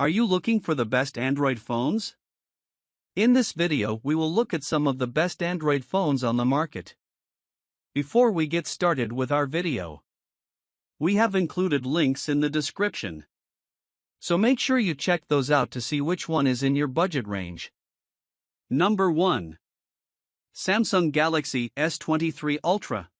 Are you looking for the best Android phones? In this video, we will look at some of the best Android phones on the market. Before we get started with our video, we have included links in the description, so make sure you check those out to see which one is in your budget range. Number 1. Samsung Galaxy S23 Ultra.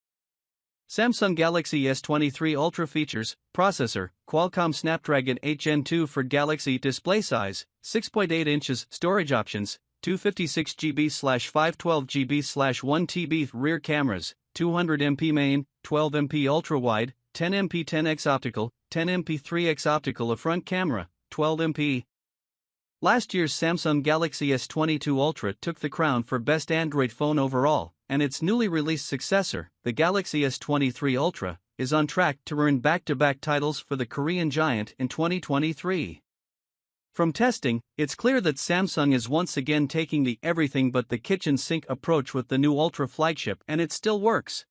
Samsung Galaxy S23 Ultra features processor, Qualcomm Snapdragon 8 Gen 2 for Galaxy, display size, 6.8 inches, storage options, 256GB/512GB/1TB, rear cameras, 200MP main, 12MP ultra-wide, 10MP 10x optical, 10MP 3x optical, a front camera, 12MP. Last year's Samsung Galaxy S22 Ultra took the crown for best Android phone overall, and its newly released successor, the Galaxy S23 Ultra, is on track to earn back-to-back titles for the Korean giant in 2023. From testing, it's clear that Samsung is once again taking the everything but the kitchen sink approach with the new Ultra flagship, and it still works.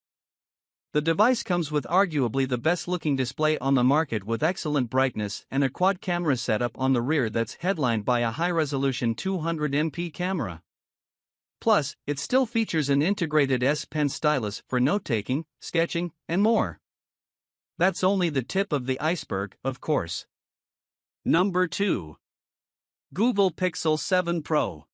The device comes with arguably the best-looking display on the market, with excellent brightness and a quad-camera setup on the rear that's headlined by a high-resolution 200MP camera. Plus, it still features an integrated S Pen stylus for note-taking, sketching, and more. That's only the tip of the iceberg, of course. Number 2. Google Pixel 7 Pro.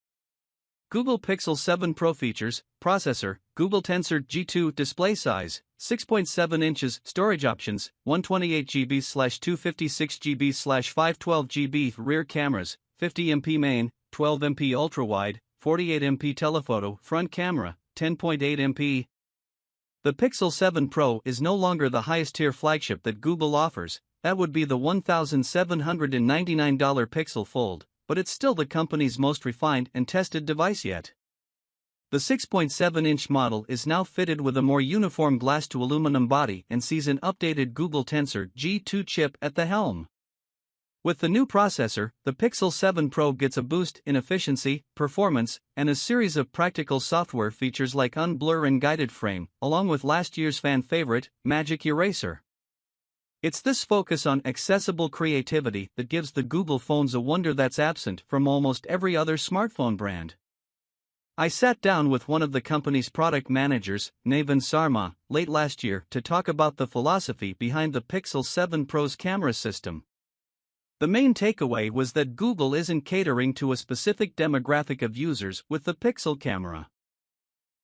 Google Pixel 7 Pro features processor, Google Tensor G2, display size, 6.7 inches, storage options, 128GB/256GB/512GB, rear cameras, 50MP main, 12MP ultra-wide, 48MP telephoto, front camera, 10.8MP. The Pixel 7 Pro is no longer the highest-tier flagship that Google offers. That would be the $1,799 Pixel Fold, but it's still the company's most refined and tested device yet. The 6.7-inch model is now fitted with a more uniform glass-to-aluminum body and sees an updated Google Tensor G2 chip at the helm. With the new processor, the Pixel 7 Pro gets a boost in efficiency, performance, and a series of practical software features like Unblur and Guided Frame, along with last year's fan favorite, Magic Eraser. It's this focus on accessible creativity that gives the Google phones a wonder that's absent from almost every other smartphone brand. I sat down with one of the company's product managers, Navin Sarma, late last year to talk about the philosophy behind the Pixel 7 Pro's camera system. The main takeaway was that Google isn't catering to a specific demographic of users with the Pixel camera.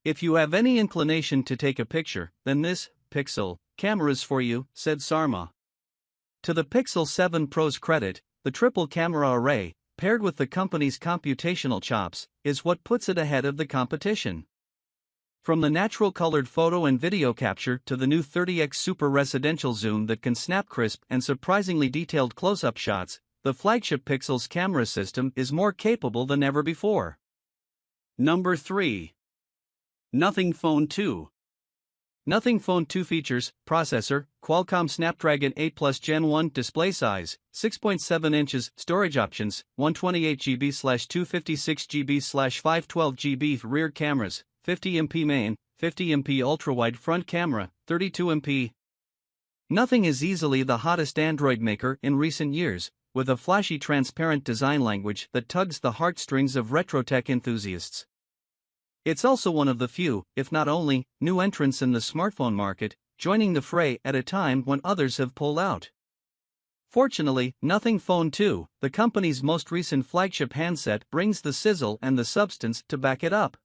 If you have any inclination to take a picture, then this Pixel camera is for you, said Sarma. To the Pixel 7 Pro's credit, the triple camera array, paired with the company's computational chops, is what puts it ahead of the competition. From the natural-colored photo and video capture to the new 30x super residential zoom that can snap crisp and surprisingly detailed close-up shots, the flagship Pixel's camera system is more capable than ever before. Number 3. Nothing Phone 2. Nothing Phone 2 features processor, Qualcomm Snapdragon 8 Plus Gen 1, display size, 6.7 inches, storage options, 128GB/256GB/512GB, rear cameras, 50MP main, 50MP ultra-wide, front camera, 32MP. Nothing is easily the hottest Android maker in recent years, with a flashy transparent design language that tugs the heartstrings of retro tech enthusiasts. It's also one of the few, if not only, new entrants in the smartphone market, joining the fray at a time when others have pulled out. Fortunately, Nothing Phone 2, the company's most recent flagship handset, brings the sizzle and the substance to back it up.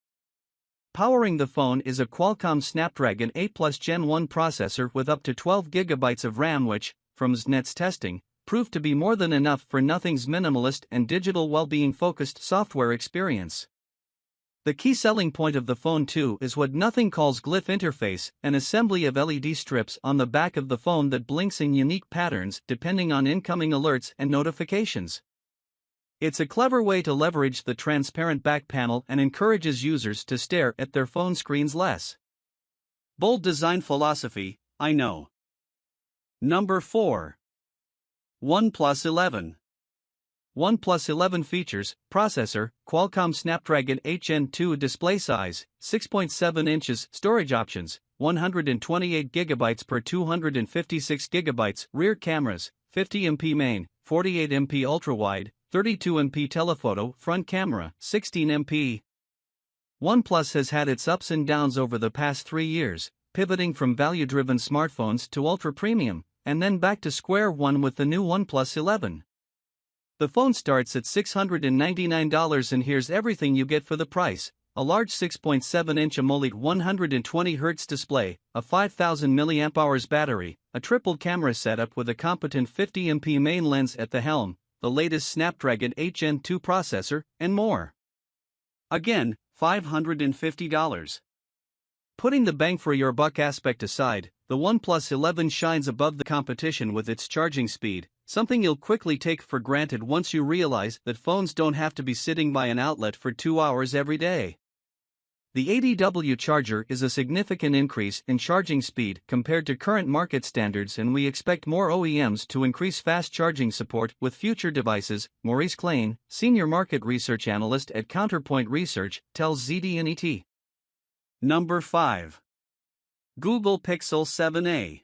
Powering the phone is a Qualcomm Snapdragon 8 Plus Gen 1 processor with up to 12GB of RAM, which, from Znet's testing, proved to be more than enough for Nothing's minimalist and digital well-being-focused software experience. The key selling point of the Phone 2 is what Nothing calls Glyph Interface, an assembly of LED strips on the back of the phone that blinks in unique patterns depending on incoming alerts and notifications. It's a clever way to leverage the transparent back panel and encourages users to stare at their phone screens less. Bold design philosophy, I know. Number 4. OnePlus 11. OnePlus 11 features processor, Qualcomm Snapdragon 8 Gen 2, display size, 6.7 inches, storage options, 128GB per 256GB, rear cameras, 50MP main, 48MP ultra-wide, 32MP telephoto, front camera, 16MP. OnePlus has had its ups and downs over the past 3 years, pivoting from value-driven smartphones to ultra-premium, and then back to square one with the new OnePlus 11. The phone starts at $699 and here's everything you get for the price: a large 6.7-inch AMOLED 120Hz display, a 5000 mAh battery, a triple camera setup with a competent 50MP main lens at the helm, the latest Snapdragon 8 Gen 2 processor, and more. Again, $550. Putting the bang for your buck aspect aside, the OnePlus 11 shines above the competition with its charging speed, something you'll quickly take for granted once you realize that phones don't have to be sitting by an outlet for 2 hours every day. The 80W charger is a significant increase in charging speed compared to current market standards, and we expect more OEMs to increase fast charging support with future devices, Maurice Klein, senior market research analyst at Counterpoint Research, tells ZDNET. Number 5. Google Pixel 7a.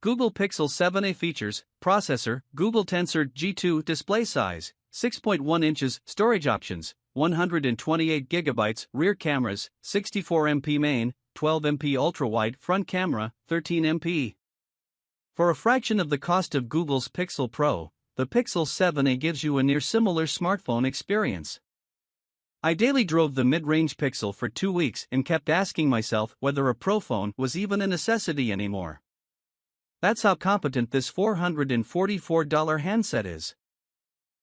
Google Pixel 7a features: processor, Google Tensor G2, display size, 6.1 inches, storage options, 128GB, rear cameras, 64MP main, 12MP ultra-wide front camera, 13MP. For a fraction of the cost of Google's Pixel Pro, the Pixel 7a gives you a near similar smartphone experience. I daily drove the mid-range Pixel for 2 weeks and kept asking myself whether a Pro phone was even a necessity anymore. That's how competent this $444 handset is.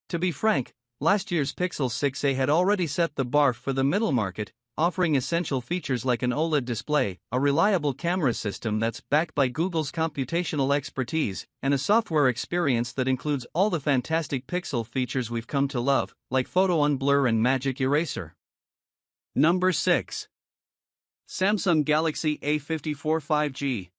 To be frank, last year's Pixel 6a had already set the bar for the middle market, offering essential features like an OLED display, a reliable camera system that's backed by Google's computational expertise, and a software experience that includes all the fantastic Pixel features we've come to love, like Photo Unblur and Magic Eraser. Number 6. Samsung Galaxy A54 5G.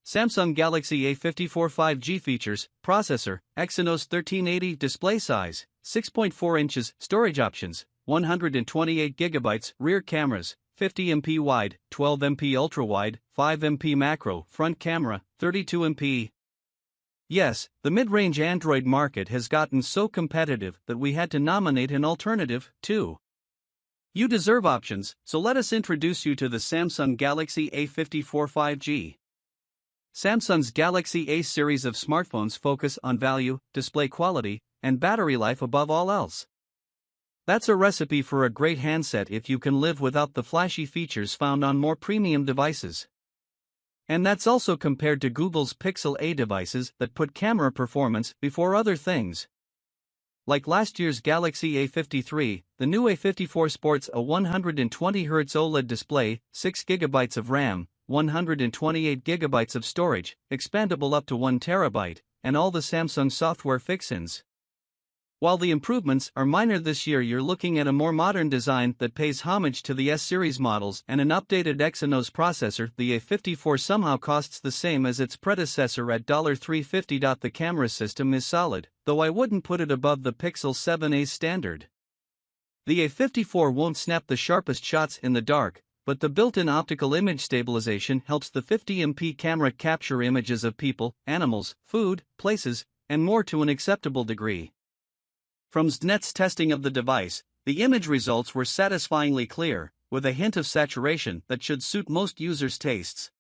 Samsung Galaxy A54 5G features: processor, Exynos 1380, display size, 6.4 inches, storage options, 128GB, rear cameras, 50MP wide, 12MP ultra-wide, 5MP macro, front camera, 32MP. Yes, the mid-range Android market has gotten so competitive that we had to nominate an alternative, too. You deserve options, so let us introduce you to the Samsung Galaxy A54 5G. Samsung's Galaxy A series of smartphones focus on value, display quality, and battery life above all else. That's a recipe for a great handset if you can live without the flashy features found on more premium devices. And that's also compared to Google's Pixel A devices that put camera performance before other things. Like last year's Galaxy A53, the new A54 sports a 120Hz OLED display, 6GB of RAM, 128GB of storage, expandable up to 1TB, and all the Samsung software fixins. While the improvements are minor this year, you're looking at a more modern design that pays homage to the S-series models and an updated Exynos processor. The A54 somehow costs the same as its predecessor at $350. The camera system is solid, though I wouldn't put it above the Pixel 7a's standard. The A54 won't snap the sharpest shots in the dark, but the built-in optical image stabilization helps the 50MP camera capture images of people, animals, food, places, and more to an acceptable degree. From ZNET's testing of the device, the image results were satisfyingly clear, with a hint of saturation that should suit most users' tastes.